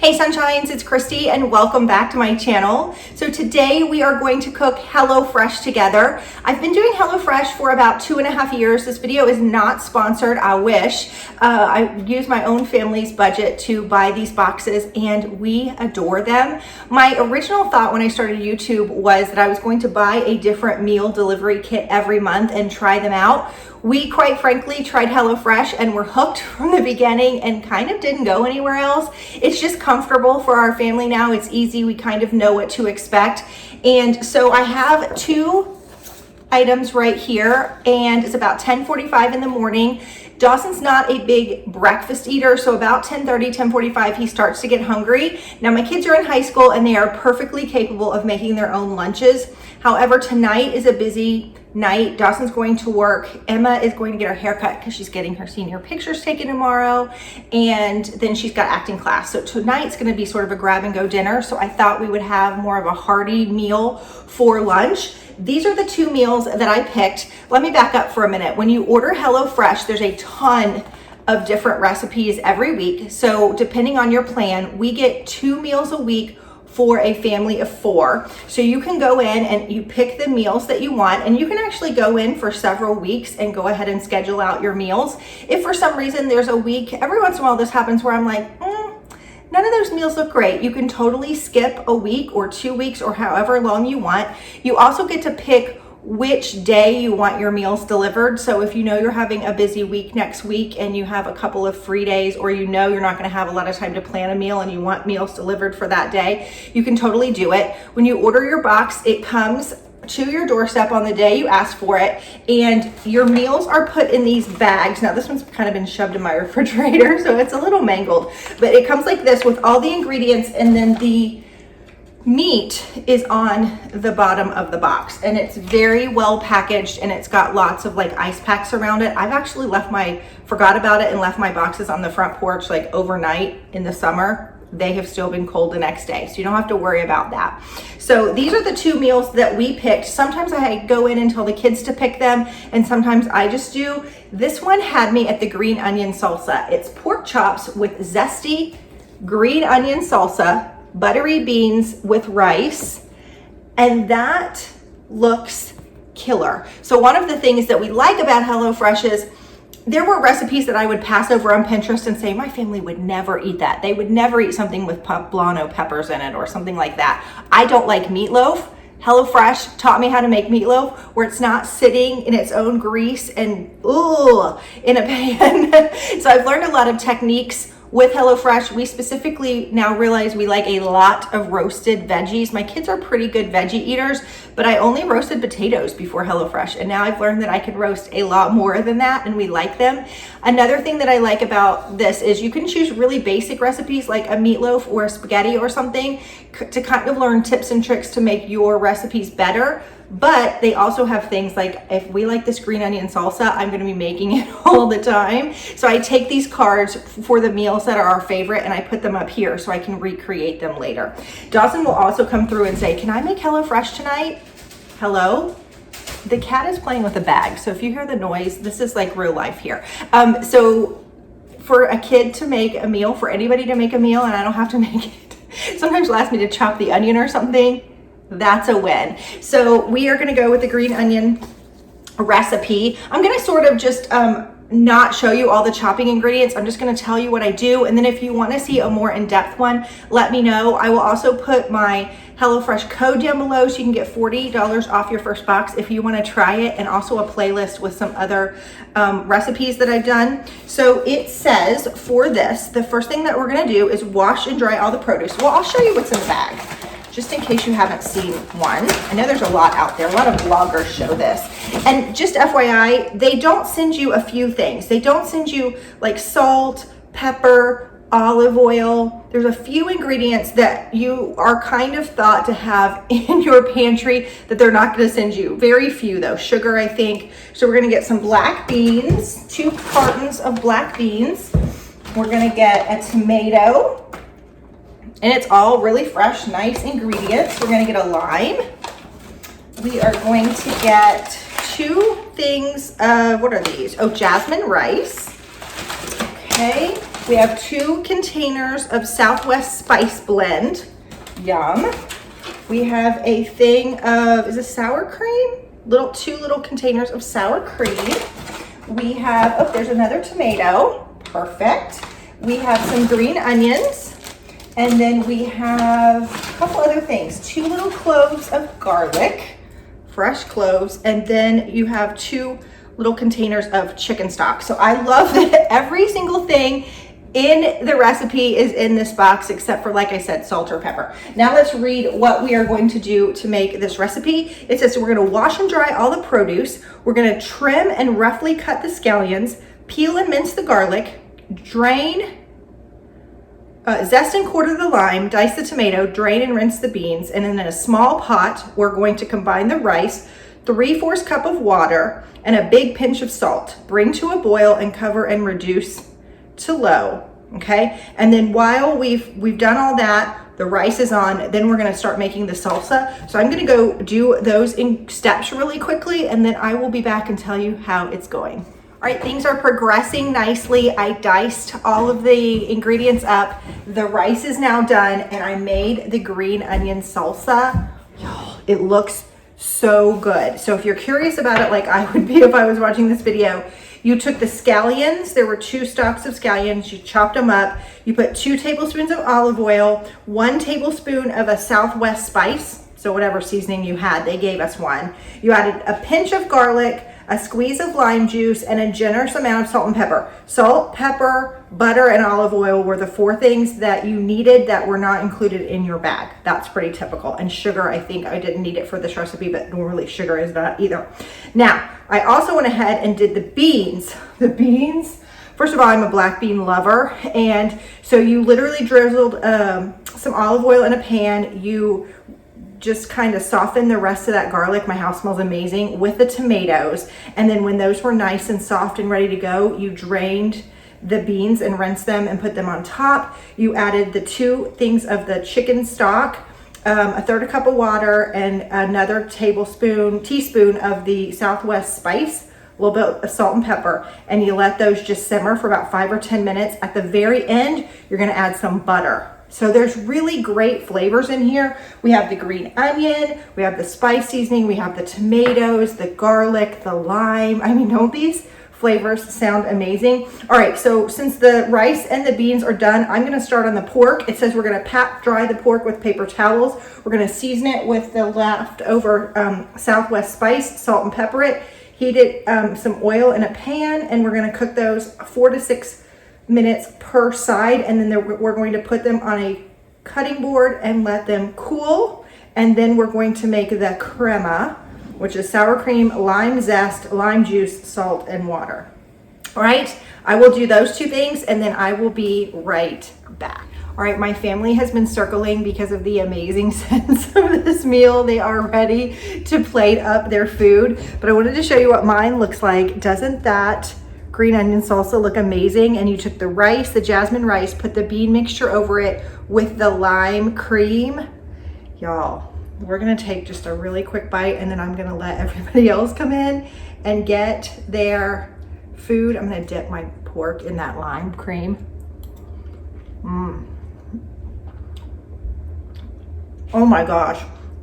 Hey Sunshines, it's Kristy and welcome back to my channel. So today we are going to cook HelloFresh together. I've been doing HelloFresh for about 2.5 years. This video is not sponsored, I wish. I use my own family's budget to buy these boxes and we adore them. My original thought when I started YouTube was that I was going to buy a different meal delivery kit every month and try them out. We quite frankly tried HelloFresh and were hooked from the beginning and kind of didn't go anywhere else. It's just comfortable for our family now. It's easy. We kind of know what to expect. And so I have two items right here and it's about 10:45 in the morning. Dawson's not a big breakfast eater, so about 10:30, 10:45, he starts to get hungry. Now my kids are in high school and they are perfectly capable of making their own lunches. However, tonight is a busy night. Dawson's going to work. Emma is going to get her hair cut because she's getting her senior pictures taken tomorrow. And then she's got acting class. So tonight's going to be sort of a grab and go dinner. So I thought we would have more of a hearty meal for lunch. These are the two meals that I picked. Let me back up for a minute. When you order HelloFresh, there's a ton of different recipes every week. So depending on your plan, we get 2 meals a week for a family of 4. So you can go in and you pick the meals that you want, and you can actually go in for several weeks and go ahead and schedule out your meals. If for some reason there's a week, every once in a while this happens where I'm like, none of those meals look great. You can totally skip a week or 2 weeks or however long you want. You also get to pick which day you want your meals delivered. So if you know you're having a busy week next week and you have a couple of free days, or you know you're not going to have a lot of time to plan a meal and you want meals delivered for that day, you can totally do it. When you order your box, it comes to your doorstep on the day you ask for it, and your meals are put in these bags. Now this one's kind of been shoved in my refrigerator, so it's a little mangled, but it comes like this with all the ingredients, and then the meat is on the bottom of the box, and it's very well packaged, and it's got lots of like ice packs around it. I've actually forgot about it and left my boxes on the front porch like overnight in the summer. They have still been cold the next day, so you don't have to worry about that. So these are the 2 meals that we picked. Sometimes I go in and tell the kids to pick them, and sometimes I just do. This one had me at the green onion salsa. It's pork chops with zesty green onion salsa, buttery beans with rice, and that looks killer. So one of the things that we like about HelloFresh is there were recipes that I would pass over on Pinterest and say, my family would never eat that. They would never eat something with poblano peppers in it or something like that. I don't like meatloaf. HelloFresh taught me how to make meatloaf where it's not sitting in its own grease and in a pan. So I've learned a lot of techniques with HelloFresh. We specifically now realize we like a lot of roasted veggies. My kids are pretty good veggie eaters, but I only roasted potatoes before HelloFresh, and now I've learned that I can roast a lot more than that, and we like them. Another thing that I like about this is you can choose really basic recipes like a meatloaf or a spaghetti or something to kind of learn tips and tricks to make your recipes better. But they also have things like, if we like this green onion salsa, I'm going to be making it all the time. So I take these cards for the meals that are our favorite and I put them up here so I can recreate them later. Dawson will also come through and say, can I make HelloFresh tonight? Hello? The cat is playing with a bag. So if you hear the noise, this is like real life here. So for a kid to make a meal, for anybody to make a meal, and I don't have to make it, sometimes she'll ask me to chop the onion or something. That's a win. So we are going to go with the green onion recipe. I'm going to sort of just not show you all the chopping ingredients. I'm just going to tell you what I do. And then if you want to see a more in-depth one, let me know. I will also put my HelloFresh code down below so you can get $40 off your first box if you want to try it, and also a playlist with some other recipes that I've done. So it says for this, the first thing that we're going to do is wash and dry all the produce. Well, I'll show you what's in the bag, just in case you haven't seen one. I know there's a lot out there. A lot of bloggers show this. And just FYI, they don't send you a few things. They don't send you like salt, pepper, olive oil. There's a few ingredients that you are kind of thought to have in your pantry that they're not going to send you. Very few though. Sugar, I think. So we're going to get some black beans, 2 cartons of black beans. We're going to get a tomato. And it's all really fresh, nice ingredients. We're gonna get a lime. We are going to get 2 things of, what are these? Oh, jasmine rice. Okay, We have 2 containers of Southwest Spice Blend. Yum. We have a thing of, is it sour cream? 2 little containers of sour cream. We have, oh, there's another tomato. Perfect. We have some green onions. And then we have a couple other things. 2 little cloves of garlic, fresh cloves. And then you have 2 little containers of chicken stock. So I love that every single thing in the recipe is in this box, except for, like I said, salt or pepper. Now let's read what we are going to do to make this recipe. It says we're gonna wash and dry all the produce. We're gonna trim and roughly cut the scallions, peel and mince the garlic, drain, zest and quarter the lime, dice the tomato, drain and rinse the beans. And then in a small pot, we're going to combine the rice, 3/4 cup of water, and a big pinch of salt. Bring to a boil and cover and reduce to low, okay? And then while we've done all that, the rice is on, then we're gonna start making the salsa. So I'm gonna go do those in steps really quickly, and then I will be back and tell you how it's going. All right, things are progressing nicely. I diced all of the ingredients up. The rice is now done, and I made the green onion salsa. Y'all, it looks so good. So if you're curious about it, like I would be if I was watching this video, you took the scallions, there were 2 stalks of scallions, you chopped them up, you put 2 tablespoons of olive oil, 1 tablespoon of a Southwest spice, so whatever seasoning you had, they gave us 1. You added a pinch of garlic, a squeeze of lime juice, and a generous amount of salt and pepper. Salt, pepper, butter, and olive oil were the 4 things that you needed that were not included in your bag. That's pretty typical. And sugar, I think I didn't need it for this recipe, but normally sugar is not either. Now, I also went ahead and did the beans. The beans, first of all, I'm a black bean lover. And so you literally drizzled some olive oil in a pan. You just kind of soften the rest of that garlic. My house smells amazing, with the tomatoes. And then when those were nice and soft and ready to go, you drained the beans and rinsed them and put them on top. You added the 2 things of the chicken stock, a 1/3 cup of water, and another teaspoon of the Southwest spice, a little bit of salt and pepper, and you let those just simmer for about 5 or 10 minutes. At the very end, you're gonna add some butter. So there's really great flavors in here. We have the green onion, we have the spice seasoning, we have the tomatoes, the garlic, the lime. I mean, don't these flavors sound amazing? All right, so since the rice and the beans are done, I'm gonna start on the pork. It says we're gonna pat dry the pork with paper towels. We're gonna season it with the leftover Southwest spice, salt and pepper it, heat it some oil in a pan, and we're gonna cook those 4 to 6 minutes per side, and then we're going to put them on a cutting board and let them cool. And then we're going to make the crema, which is sour cream, lime zest, lime juice, salt, and water. All right, I will do those 2 things, and then I will be right back. All right, my family has been circling because of the amazing sense of this meal. They are ready to plate up their food, but I wanted to show you what mine looks like. Doesn't that green onion salsa look amazing? And you took the rice, the jasmine rice, put the bean mixture over it with the lime cream. Y'all, we're gonna take just a really quick bite, and then I'm gonna let everybody else come in and get their food. I'm gonna dip my pork in that lime cream. Oh my gosh.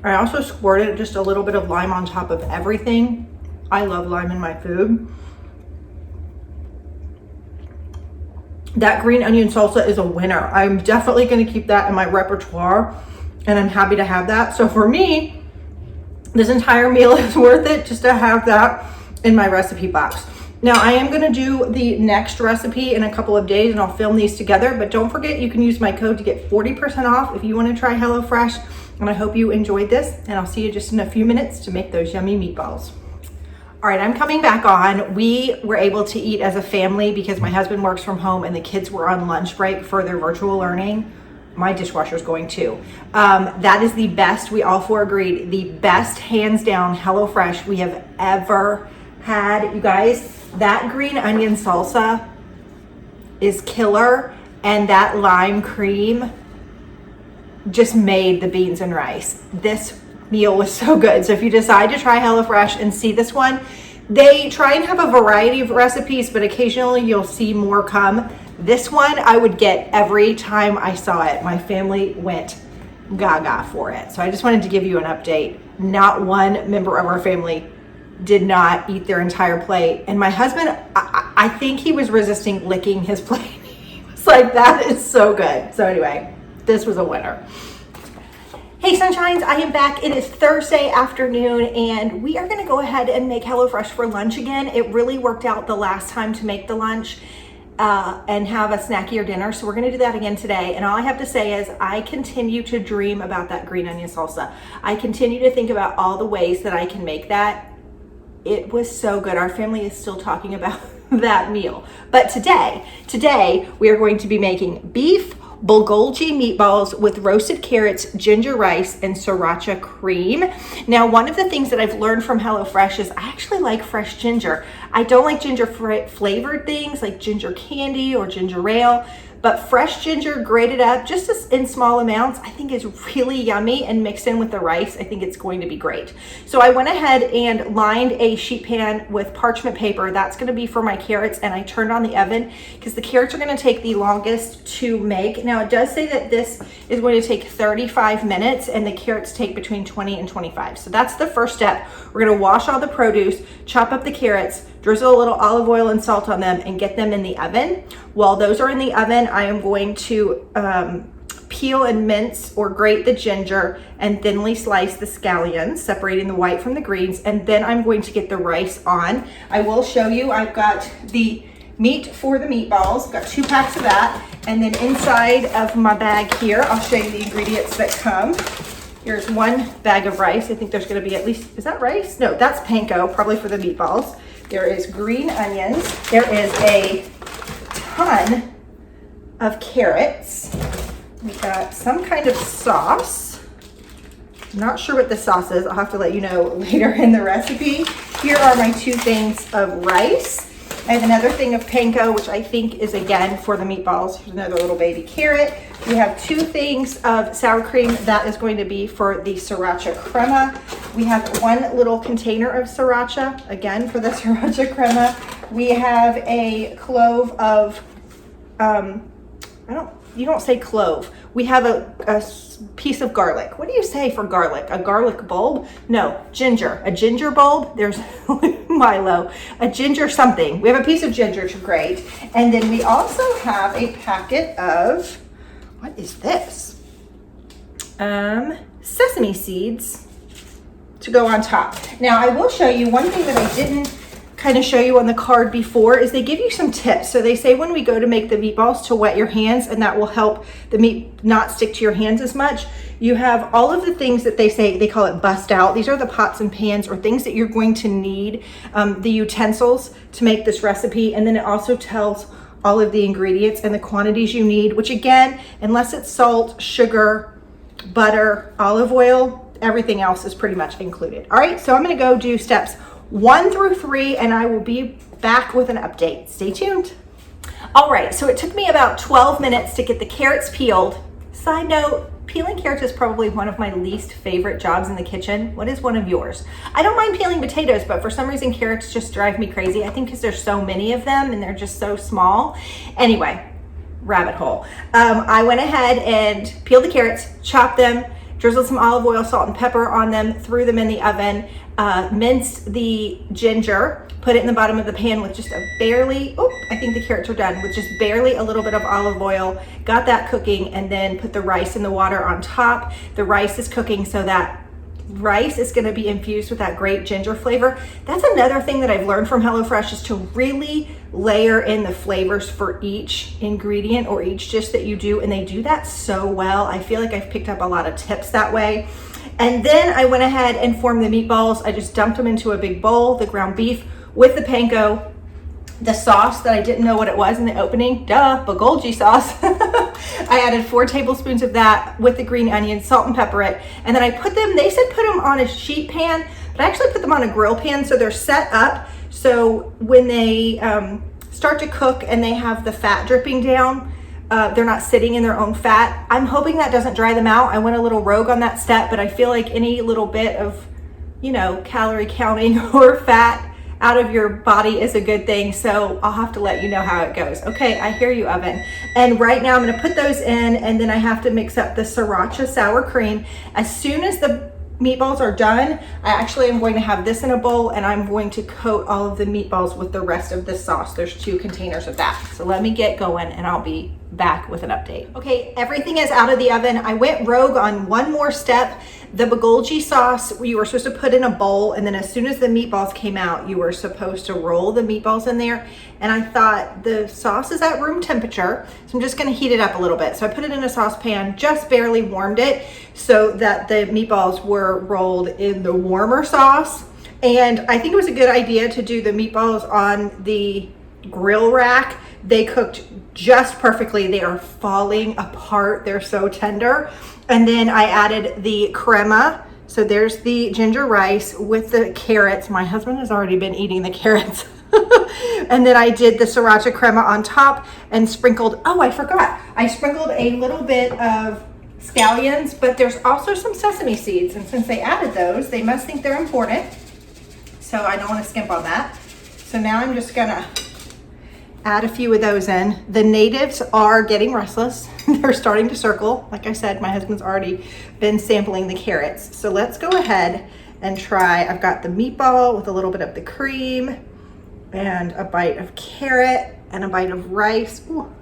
I also squirted just a little bit of lime on top of everything. I love lime in my food. That green onion salsa is a winner. I'm definitely gonna keep that in my repertoire, and I'm happy to have that. So for me, this entire meal is worth it just to have that in my recipe box. Now I am gonna do the next recipe in a couple of days, and I'll film these together, but don't forget you can use my code to get 40% off if you wanna try HelloFresh. And I hope you enjoyed this, and I'll see you just in a few minutes to make those yummy meatballs. All right, I'm coming back on. We were able to eat as a family because my husband works from home and the kids were on lunch break for their virtual learning. My dishwasher's going too. That is the best, we all 4 agreed, the best hands down HelloFresh we have ever had. You guys, that green onion salsa is killer, and that lime cream just made the beans and rice. This meal was so good. So if you decide to try HelloFresh and see this one, they try and have a variety of recipes, but occasionally you'll see more come. This one I would get every time I saw it. My family went gaga for it. So I just wanted to give you an update. Not one member of our family did not eat their entire plate. And my husband, I think he was resisting licking his plate. He was like, that is so good. So anyway, this was a winner. Hey Sunshines, I am back. It is Thursday afternoon and we are gonna go ahead and make HelloFresh for lunch again. It really worked out the last time to make the lunch and have a snackier dinner. So we're gonna do that again today. And all I have to say is I continue to dream about that green onion salsa. I continue to think about all the ways that I can make that. It was so good. Our family is still talking about that meal. But today we are going to be making beef bulgogi meatballs with roasted carrots, ginger rice, and sriracha cream. Now, one of the things that I've learned from HelloFresh is I actually like fresh ginger. I don't like ginger flavored things like ginger candy or ginger ale, but fresh ginger grated up just in small amounts, I think is really yummy, and mixed in with the rice, I think it's going to be great. So I went ahead and lined a sheet pan with parchment paper. That's gonna be for my carrots, and I turned on the oven because the carrots are gonna take the longest to make. Now it does say that this is going to take 35 minutes and the carrots take between 20 and 25. So that's the first step. We're gonna wash all the produce, chop up the carrots, drizzle a little olive oil and salt on them, and get them in the oven. While those are in the oven, I am going to peel and mince or grate the ginger and thinly slice the scallions, separating the white from the greens, and then I'm going to get the rice on. I will show you, I've got the meat for the meatballs. I've got 2 packs of that, and then inside of my bag here, I'll show you the ingredients that come. Here's 1 bag of rice. I think there's gonna be at least, is that rice? No, that's panko, probably for the meatballs. There is green onions. There is a ton of carrots. We've got some kind of sauce. I'm not sure what the sauce is. I'll have to let you know later in the recipe. Here are my 2 things of rice. I have another thing of panko, which I think is again for the meatballs. Here's another little baby carrot. We have 2 things of sour cream. That is going to be for the sriracha crema. We have 1 little container of sriracha, again for the sriracha crema. We have a clove of, you don't say clove. We have a piece of garlic. What do you say for garlic? A garlic bulb? No, ginger. A ginger bulb. There's Milo. A ginger something. We have a piece of ginger to grate. And then we also have a packet of, what is this? Sesame seeds to go on top. Now I will show you one thing that I didn't kind of show you on the card before is they give you some tips. So they say when we go to make the meatballs to wet your hands, and that will help the meat not stick to your hands as much. You have all of the things that they say, they call it bust out. These are the pots and pans or things that you're going to need, the utensils to make this recipe. And then it also tells all of the ingredients and the quantities you need, which again, unless it's salt, sugar, butter, olive oil, everything else is pretty much included. All right, so I'm gonna go do steps 1 through 3 and I will be back with an update. Stay tuned. All right, so it took me about 12 minutes to get the carrots peeled. Side note, peeling carrots is probably one of my least favorite jobs in the kitchen. What is one of yours? I don't mind peeling potatoes, but for some reason carrots just drive me crazy. I think because there's so many of them and they're just so small. Anyway, rabbit hole. I went ahead and peeled the carrots, chopped them, drizzled some olive oil, salt, and pepper on them, threw them in the oven, minced the ginger, put it in the bottom of the pan with just a barely, I think the carrots are done, with just barely a little bit of olive oil, got that cooking, and then put the rice in the water on top. The rice is cooking, so that rice is gonna be infused with that great ginger flavor. That's another thing that I've learned from HelloFresh is to really layer in the flavors for each ingredient or each dish that you do, and they do that so well. I feel like I've picked up a lot of tips that way. And then I went ahead and formed the meatballs. I just dumped them into a big bowl, the ground beef with the panko, the sauce that I didn't know what it was in the opening, bulgogi sauce. I added 4 tablespoons of that with the green onion, salt and pepper it. And then I put them, they said put them on a sheet pan, but I actually put them on a grill pan so they're set up. So when they start to cook and they have the fat dripping down, they're not sitting in their own fat. I'm hoping that doesn't dry them out. I went a little rogue on that step, but I feel like any little bit of, calorie counting or fat out of your body is a good thing. So I'll have to let you know how it goes. Okay, I hear you, oven. And right now I'm gonna put those in, and then I have to mix up the sriracha sour cream. As soon as the meatballs are done, I actually am going to have this in a bowl, and I'm going to coat all of the meatballs with the rest of the sauce. There's 2 containers of that. So let me get going and I'll be back with an update. Okay, everything is out of the oven. I went rogue on one more step. The bulgogi sauce, you were supposed to put in a bowl, and then as soon as the meatballs came out, you were supposed to roll the meatballs in there. And I thought the sauce is at room temperature, so I'm just gonna heat it up a little bit. So I put it in a saucepan, just barely warmed it so that the meatballs were rolled in the warmer sauce. And I think it was a good idea to do the meatballs on the grill rack. They cooked just perfectly. They are falling apart. They're so tender. And then I added the crema. So there's the ginger rice with the carrots. My husband has already been eating the carrots. And then I did the sriracha crema on top and sprinkled, oh, I forgot. I sprinkled a little bit of scallions, but there's also some sesame seeds. And since they added those, they must think they're important. So I don't want to skimp on that. So now I'm just gonna add a few of those in. The natives are getting restless. They're starting to circle. Like I said, my husband's already been sampling the carrots. So let's go ahead and try. I've got the meatball with a little bit of the cream and a bite of carrot and a bite of rice. Ooh.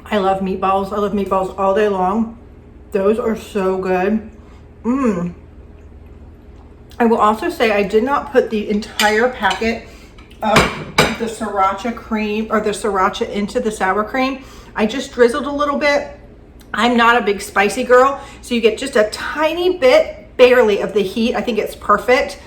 I love meatballs. I love meatballs all day long. Those are so good. I will also say I did not put the entire packet of the sriracha cream or the sriracha into the sour cream. I just drizzled a little bit. I'm not a big spicy girl, so you get just a tiny bit, barely, of the heat. I think it's perfect.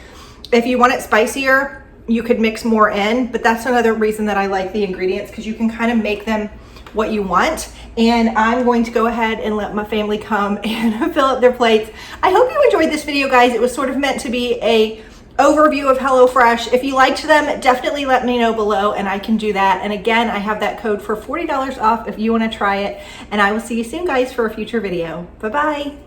If you want it spicier, you could mix more in, but that's another reason that I like the ingredients, because you can kind of make them what you want. And I'm going to go ahead and let my family come and fill up their plates. I hope you enjoyed this video, guys. It was sort of meant to be a overview of HelloFresh. If you liked them, definitely let me know below and I can do that. And again, I have that code for $40 off if you want to try it. And I will see you soon, guys, for a future video. Bye-bye.